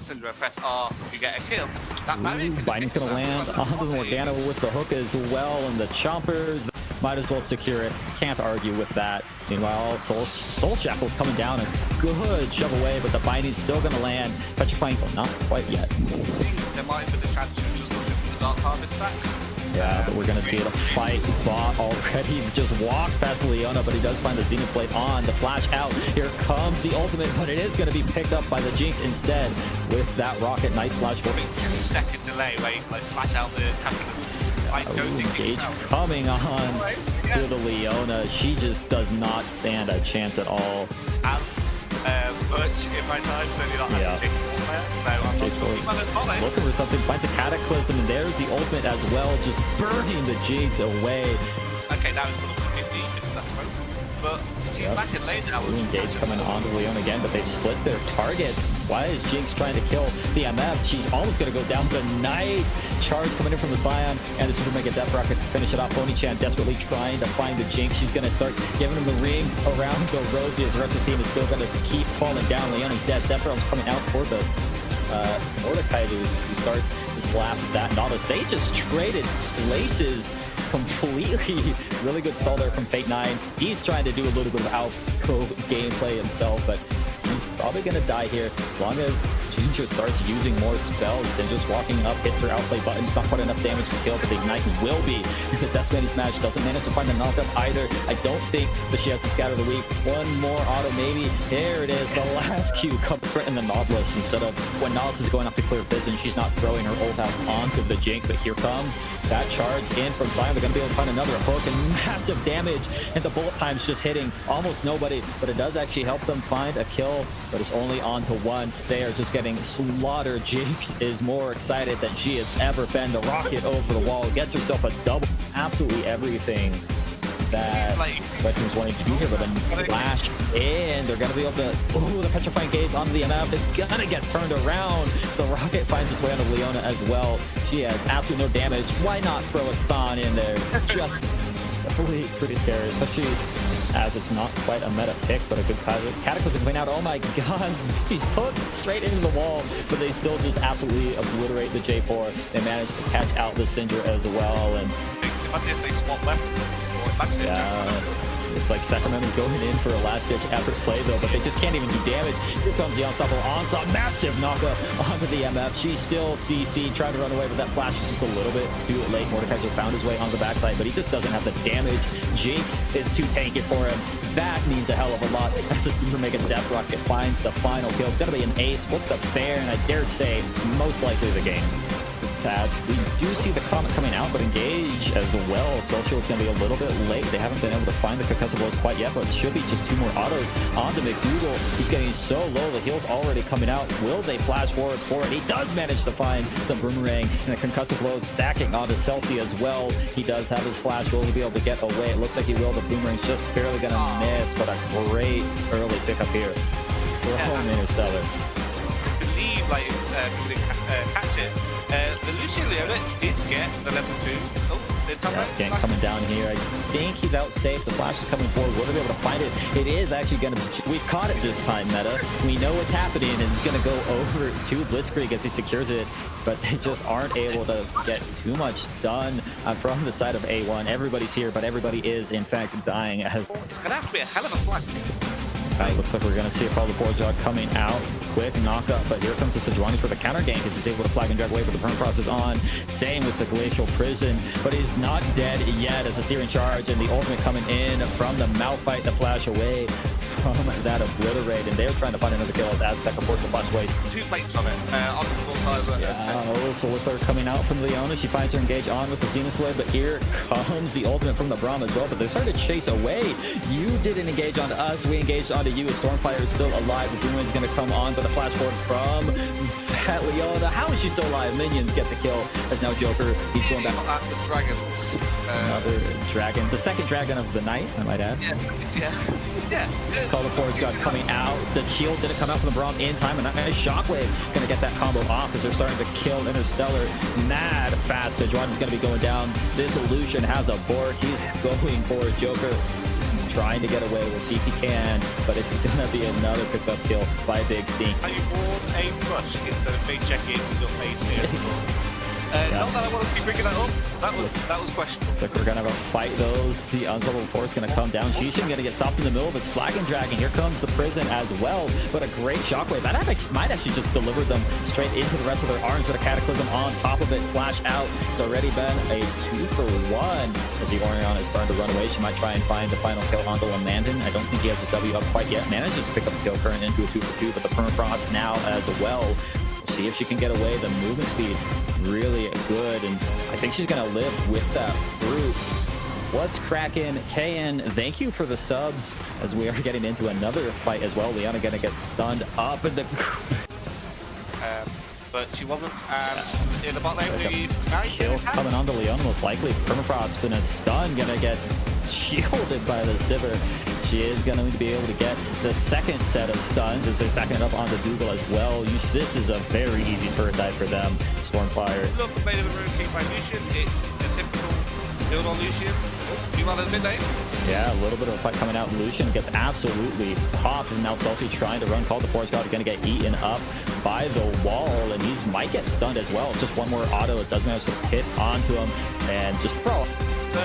Syndra, press R, you get a kill. That Binding's gonna land onto the Morgana with the hook as well, and the chompers might as well secure it. Can't argue with that. Meanwhile, Soul Shackle's coming down, a good shove away, but the Binding's still gonna land. Petrifying, but not quite yet. There might be the chance of just looking for the Dark Harvest stack. Yeah, but we're gonna see it. A fight bot already. Just walks past Leona, but he does find the Zenith Blade on. The flash out. Here comes the ultimate, but it is gonna be picked up by the Jinx instead with that rocket. Nice flash for me. 2-second delay where you like flash out the captain. I don't think Gage coming on to the Leona. She just does not stand a chance at all. As much in my time, certainly not as a tick there. So I'm not looking for something, finds a Cataclysm, and there's the ultimate as well, just burning the Jinx away. Okay, now it's going to be 50 because that's smoke. But she's back in lane now. Gage coming on to Leon again, but they've split their targets. Why is Jinx trying to kill the MF? She's almost going to go down. The nice charge coming in from the Scion, and the Super Mega Death Rocket to finish it off. Pony-chan desperately trying to find the Jinx. She's going to start giving him the ring around the Rosie as the rest of the team is still going to keep falling down. Leona's dead. Death Realm's coming out for the Mordecai, who starts to slap that Nautilus. They just traded places completely. Really good stall there from Fate 9. He's trying to do a little bit of outgo gameplay himself, but he's probably going to die here as long as Ginger starts using more spells and just walking up, hits her outplay button. It's not quite enough damage to kill, but the Ignite will be. The Deathmanny Smash doesn't manage to find the knockup either. I don't think that she has to scatter the weak. One more auto maybe. There it is. The last Q comes in the Nautilus instead of when Nautilus is going off to clear vision. She's not throwing her ult out onto the Jinx, but here comes that charge in from Sion. They're going to be able to find another hook and massive damage, and the bullet time's just hitting almost nobody, but it does actually help them find a kill, but it's only on to one. They are just getting slaughtered. Jinx is more excited than she has ever been. The rocket over the wall gets herself a double. Absolutely everything that Legends wanting to do here, but then flash in. They're going to be able to, the Petrifying Gaze onto the MF. It's going to get turned around. So Rocket finds his way onto Leona as well. She has absolutely no damage. Why not throw a stun in there? Just definitely pretty scary, especially as it's not quite a meta pick, but a good Cataclysm coming out. Oh my god, he hooked straight into the wall, but they still just absolutely obliterate the J4. They managed to catch out the Syndra as well, and imagine if they swap weapons. it's like Sacramento's going in for a last-ditch effort play, though, but they just can't even do damage. Here comes the unstoppable onslaught. Massive knockup onto the MF. She's still CC, trying to run away, but that flash is just a little bit too late. Mordekaiser found his way on the backside, but he just doesn't have the damage. Jinx is too tanky for him. That means a hell of a lot as the Super Mega Death Rocket finds the final kill. It's going to be an ace with the bear, and I dare say, most likely the game. We do see the Comet coming out, but Engage as well. Social is going to be a little bit late. They haven't been able to find the concussive blows quite yet, but it should be just 2 more autos onto McDougal. He's getting so low. The heal's already coming out. Will they flash forward for it? He does manage to find the Boomerang, and the concussive blows stacking onto Selfie as well. He does have his flash. Will he be able to get away? It looks like he will. The Boomerang's just barely going to miss, but a great early pickup here for home Interstellar. I believe like people didn't catch it. The Lucio Leona did get the level 2. Oh, the top right. Gank coming down here. I think he's out safe. The flash is coming forward. Will they be able to find it? It is actually going to be... We've caught it this time, Meta. We know what's happening, and it's going to go over to Blitzkrieg as he secures it, but they just aren't able to get too much done from the side of A1. Everybody's here, but everybody is, in fact, dying. It's going to have to be a hell of a flank. Looks like we're going to see a Follow the Jog coming out. Quick knockup, but here comes the Sejuani for the counter gank as he's able to flag and drag away, but the Burn Cross is on. Same with the Glacial Prison, but he's not dead yet as a Searing Charge, and the ultimate coming in from the Malphite to flash away from that Obliterate, and they're trying to find another kill as Aztec of course the flash waste. 2 plates from it, on the full side. So Whistler coming out from Leona. She finds her Engage on with the Zenith Blade, but here comes the ultimate from the Braum as well, but they're starting to chase away. You didn't engage onto us, we engaged onto you. Stormfire is still alive. The Boomerang is going to come on, but a flash forward from that Leona. How is she still alive? Minions get the kill as now Joker. He's going back. The dragons. Another dragon. The second dragon of the night, I might add. Yeah. Call the Forge God coming out. The shield didn't come out from the Braum in time, and that nice Shockwave going to get that combo off as they're starting to kill Interstellar mad fast. Sejuani's going to be going down. This illusion has a Bork. He's going for Joker. trying to get away. We'll see if he can, but it's gonna be another pickup kill by Big Stink. Are you born a brush instead of me checking your face here? Not that I want to keep bringing that up. That was questionable. Looks like we're gonna have a fight those. The unstoppable force gonna come down. Shishin gonna get stopped in the middle of its flag and dragon. Here comes the prison as well, but a great shockwave. That might actually just deliver them straight into the rest of their arms with a cataclysm on top of it. Flash out. It's already been a 2-for-1 as the Orion is starting to run away. She might try and find the final kill onto Lamandin. I don't think he has his W up quite yet. Manages to pick up the kill current into a 2-for-2, but the permafrost now as well. See if she can get away. The movement speed really good, and I think she's gonna live with that brute. What's cracking? KN, thank you for the subs as we are getting into another fight as well. Leona gonna get stunned up in the but she wasn't in the bot lane. Kill coming on to Leona most likely. Permafrost been a stun, gonna get shielded by the Sivir. She is going to be able to get the second set of stuns as they're stacking it up onto Dougal as well. This is a very easy first dive for them. Stormfire. Look, made of a rune kick by Lucian. It's a typical build on Lucian. You want in the mid lane? Yeah, a little bit of a fight coming out. Lucian gets absolutely popped, and now Selfie trying to run. Call the Force God, going to get eaten up by the wall, and he might get stunned as well. It's just one more auto. It doesn't have to hit onto him, and just throw. So,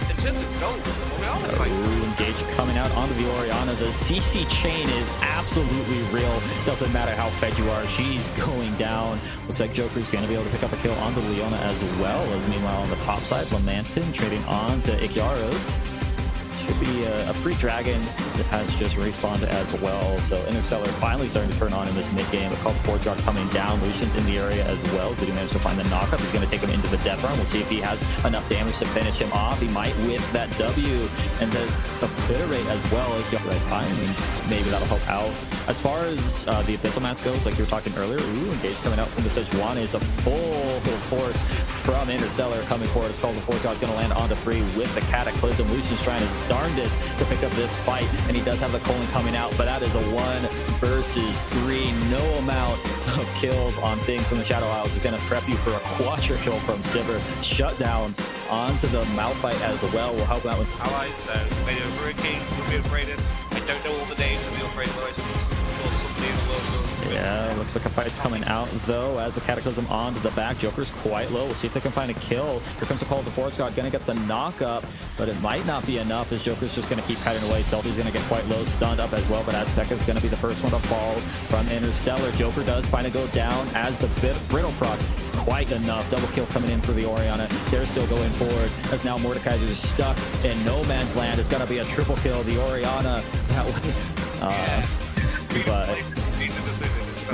in terms of gold, Oriana's like... Engage coming out onto the Oriana. The CC chain is absolutely real. Doesn't matter how fed you are, she's going down. Looks like Joker's going to be able to pick up a kill onto Leona as well. As meanwhile, on the top side, Lamantin trading on to Ikyaros. Should be a free dragon that has just respawned as well. So Interstellar finally starting to turn on in this mid game. A couple Forge Rock coming down. Lucian's in the area as well. Did he manage to find the knockup? He's going to take him into the death run. We'll see if he has enough damage to finish him off. He might with that W and the obliterate as well as the right timing. Maybe that'll help out. As far as the Abyssal Mask goes, like you were talking earlier, Engage coming out from the Sejuani is a full force from Interstellar coming forward. It's called the Force God's going to land onto 3 with the Cataclysm. Lucian's trying his darndest to pick up this fight, and he does have the Colon coming out, but that is a 1 versus 3. No amount of kills on things from the Shadow Isles is going to prep you for a quadra kill from Sivir. Shut down onto the Malphite as well. We'll help out with allies. So maybe a Hurricane will be upgraded. I don't know all the names of the upgraded allies, but I'm sure somebody in the world will. Yeah, looks like a fight's coming out though as the Cataclysm onto the back. Joker's quite low. We'll see if they can find a kill. Here comes the call of the Force God, gonna get the knock up, but it might not be enough as Joker's just gonna keep heading away. Selfie's gonna get quite low, stunned up as well, but Azteca's gonna be the first one to fall from Interstellar. Joker does finally go down as the brittle proc is quite enough. Double kill coming in for the Oriana. They're still going forward as now Mordekaiser is stuck in no man's land. It's gonna be a triple kill. The Oriana that way. But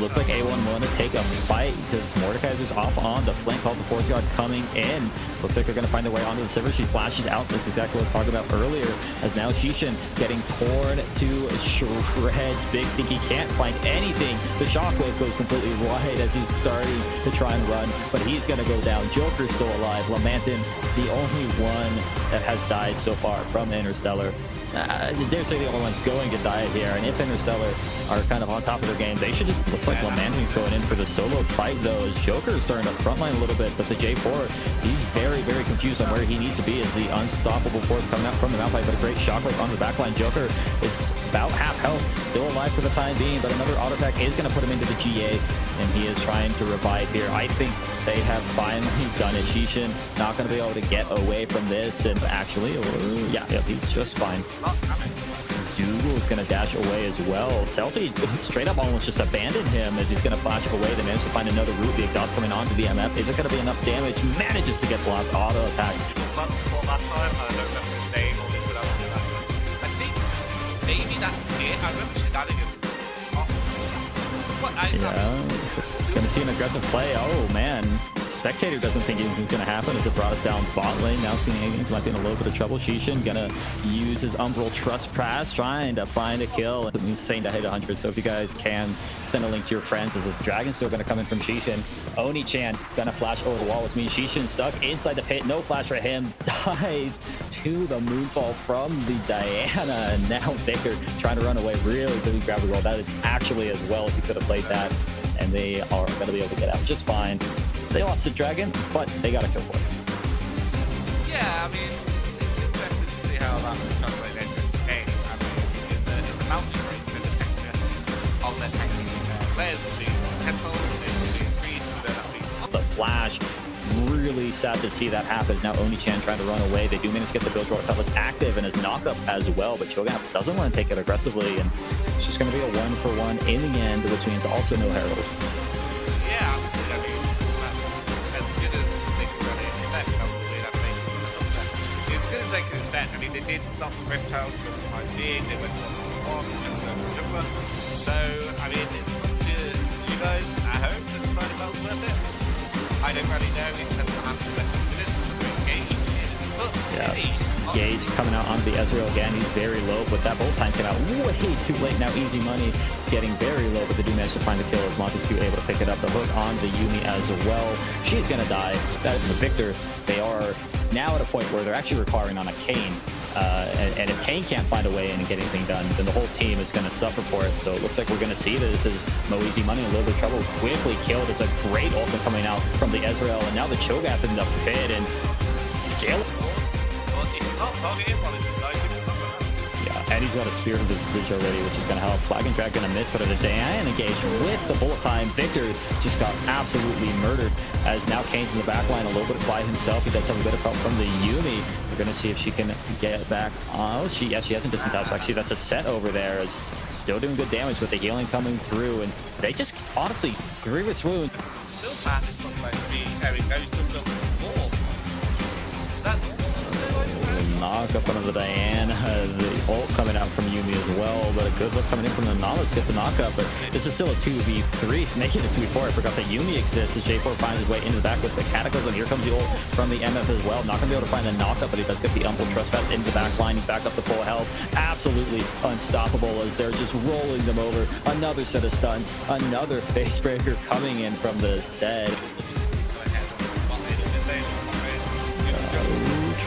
looks like A1 willing to take a fight because Mordekaiser's off on the flank. Called the Force Guard coming in. Looks like they're going to find their way onto the Sivir. She flashes out. That's exactly what I was talking about earlier. As now Shishin getting torn to shreds. Big Stinky can't find anything. The shockwave goes completely wide as he's starting to try and run, but he's going to go down. Joker's still alive. Lamantin, the only one that has died so far from Interstellar. I dare say the only one's going to die here, and if Interstellar are kind of on top of their game, they should just look like Lamantin's going in for the solo fight though, as Joker is starting to frontline a little bit, but the J4, he's very, very confused on where he needs to be as the unstoppable force coming out from the Malphite, but a great shockwave on the backline. Joker is about half health, still alive for the time being, but another auto attack is going to put him into the GA, and he is trying to revive here. I think they have finally done it. Shishin not going to be able to get away from this, and actually, yeah, he's just fine. Dougal is going to dash away as well. Selfie straight up almost just abandoned him as he's going to flash away. They managed to find another route. The exhaust coming onto the MF. Is it going to be enough damage? Manages to get the last auto attack. Support last time. I don't remember his name or his pronunciation last time. I think maybe that's it. I remember Shenanigans. Awesome. But Going to see an aggressive play. Oh, man. Spectator doesn't think anything's going to happen as it brought us down bot lane. Now seeing anything might be in a little bit of trouble. Shishin gonna use his Umbral Trust Pass, trying to find a kill. It means saying to hit 100. So if you guys can send a link to your friends, as this Dragon's still gonna come in from Shishin. Oni-chan gonna flash over the wall, which means Shishin stuck inside the pit. No flash for him. Dies to the moonfall from the Diana, and now Baker trying to run away. Really good gravity roll. That is actually as well as he could have played that, and they are gonna be able to get out just fine. They lost the dragon, but they got a kill for it. Yeah, I mean, it's interesting to see how that will translate into the game. mountain range and effectiveness of their tanking players will be tenfold, they will be increased, so that'll be The flash. Really sad to see that happen. Now Oni-chan trying to run away. They do manage to get the Build Roar Cutlass active and his knockup as well, but Cho'Gath doesn't want to take it aggressively, and it's just going to be a 1-for-1 in the end, which means also no Herald. Yeah, absolutely. I mean, that's as good as they can really expect. Probably that makes it as good as they can expect. I mean, they did stop the Reptile for the time being. They went on jumper. So, I mean, it's up to you guys at home to decide if that was worth it. I don't really know in terms of how much left minutes for the game. It's Book City. Gage coming out onto the Ezreal again. He's very low, but that bolt time came out way too late. Now Easy Money is getting very low, but they do manage to find the kill as Montesquieu able to pick it up. The hook on the Yuumi as well. She's going to die. That is the Victor. They are now at a point where they're actually requiring on a Kayn. And if Kayn can't find a way in and get anything done, then the whole team is going to suffer for it. So it looks like we're going to see this as Mo Easy Money in a little bit of trouble. Quickly killed. It's a great ultimate coming out from the Ezreal, and now the Cho'Gath in the pit and scale. Yeah, and he's got a spear from his bridge already, which is going to help. Flag and Drag going to miss, but at a Diana engage with the bullet time. Victor just got absolutely murdered, as now Kane's in the back line, a little bit by himself. He does have a bit of help from the Yuumi. We're going to see if she can get back. Oh, she hasn't disengaged. Actually, that's a set over there. Is still doing good damage with the healing coming through, and they just honestly grievous wound. Still bad. It's not like me. Harry goes to the wall. Is that knock up onto the Diana, the ult coming out from Yuumi as well, but a good look coming in from the Novice gets a knockup, but this is still a 2v3, making it 2v4. I forgot that Yuumi exists as J4 finds his way into the back with the Cataclysm. Here comes the ult from the MF as well. Not going to be able to find the knockup, but he does get the Umble Trespass into the back line. He's back up to full health. Absolutely unstoppable as they're just rolling them over. Another set of stuns, another face breaker coming in from the set.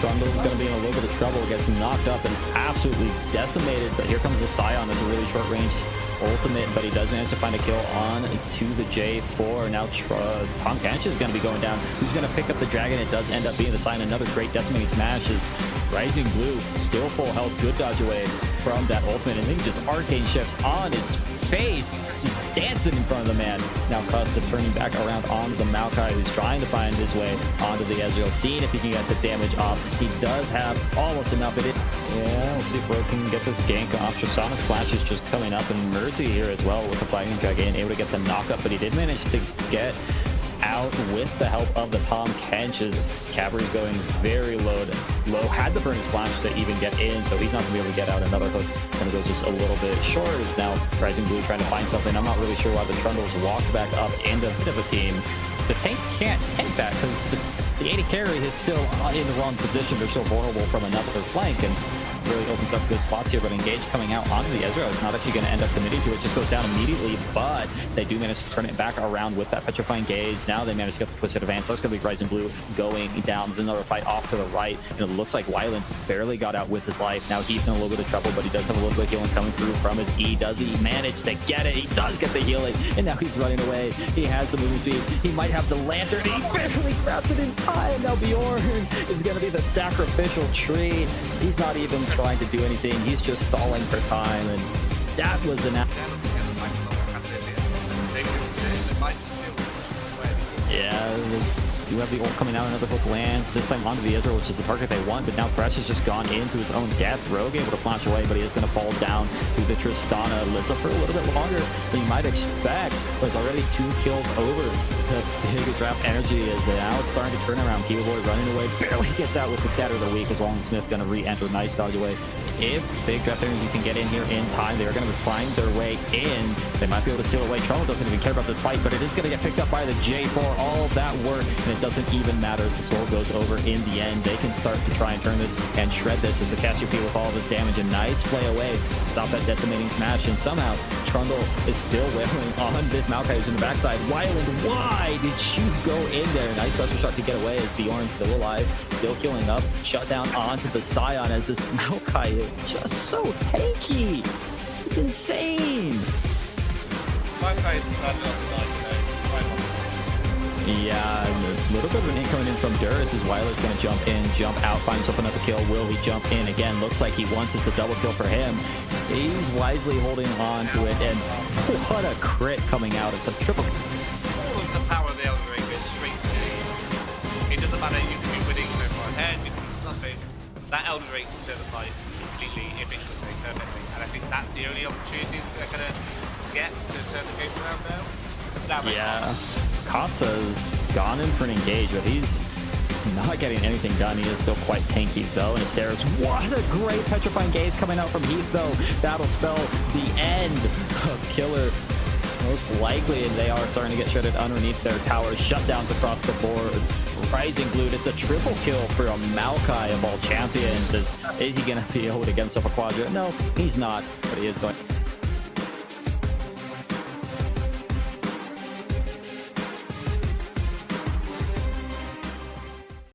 Trundle's going to be in a little bit of trouble, gets knocked up and absolutely decimated, but here comes the Scion. That's a really short range ultimate, but he does manage to find a kill on to the J4. Now Tom Kench is going to be going down. Who's going to pick up the Dragon? It does end up being the Scion. Another great decimating smash is Rising Blue, still full health, good dodge away from that ultimate, and then just arcane shifts on his face, just dancing in front of the man. Now Custa turning back around onto the Maokai, who's trying to find his way onto the Ezreal, seeing if he can get the damage off. He does have almost enough. Yeah, we'll see if Rogue can get this gank off. Tristana's flash is just coming up, and Mercy here as well with the Flagging Dragon, able to get the knockup, but he did manage to get out with the help of the Tom Kench's Cavalry's going very low, had the burning splash to even get in, so he's not going to be able to get out. Another hook going to go just a little bit short. Is now Rising Blue trying to find something. I'm not really sure why the Trundles walked back up into the team. The tank can't tank that because the AD carry is still in the wrong position. They're so vulnerable from another flank, and really opens up good spots here, but Engage coming out onto the Ezreal is not actually going to end up committing to it. Just goes down immediately, but they do manage to turn it back around with that Petrifying Gaze. Now they manage to get the Twisted Advance. So it's going to be Rising Blue going down. There's another fight off to the right, and it looks like Wyland barely got out with his life. Now he's in a little bit of trouble, but he does have a little bit of healing coming through from his E. Does he manage to get it? He does get the healing, and now he's running away. He has the moving speed. He might have the Lantern. He barely grabs it in time. Now Bjorn is going to be the sacrificial tree. He's not even trying to do anything. He's just stalling for time, and that was an yeah, they do have the ult coming out. Another hook lands, this time onto the Ezreal, which is the target they want, but now Thresh has just gone into his own death. Rogue able to flash away, but he is going to fall down to the Tristana Lizza for a little bit longer than you might expect. There's already 2 kills over the big draft energy, as now it's starting to turn around. Kiva Boy running away, barely gets out with the Scatter of the Week, as Wallen Smith going to re-enter. Nice dodge away. If Big Draft Energy can get in here in time, they are going to find their way in. They might be able to steal away. Trundle doesn't even care about this fight, but it is going to get picked up by the J4. All of that work, and it doesn't even matter as the soul goes over in the end. They can start to try and turn this and shred this as the Cassiopeia with all of his damage. A nice play away. Stop that decimating smash, and somehow Trundle is still wailing on this Maokai who's in the backside. Wyland, why did you go in there? Nice pressure shot to get away as Bjorn's still alive, still healing up. Shut down onto the Scion as this Maokai is just so tanky. It's insane. Maokai is decided not to die today. Yeah, a little bit of an in coming in from Duras as Weiler's going to jump in, jump out, find himself another kill. Will he jump in again? Looks like he wants. It's a double kill for him. He's wisely holding on to it, and what a crit coming out. It's a triple. All of the power of the Elden Ring goes straight to the aim. It doesn't matter, you can be winning so far ahead, you can be snuffing. That Elden Ring can turn the fight completely if it can play perfectly. And I think that's the only opportunity that they're going to get to turn the game around now. Yeah, Kasa's gone in for an engage, but he's not getting anything done. He is still quite tanky though. And Asteris, what a great petrifying gaze coming out from Heath though. That'll spell the end of Killer. Most likely, and they are starting to get shredded underneath their towers. Shutdowns across the board. Rising Glued. It's a triple kill for a Maokai of all champions. Is he going to be able to get himself a quadra? No, he's not, but he is going.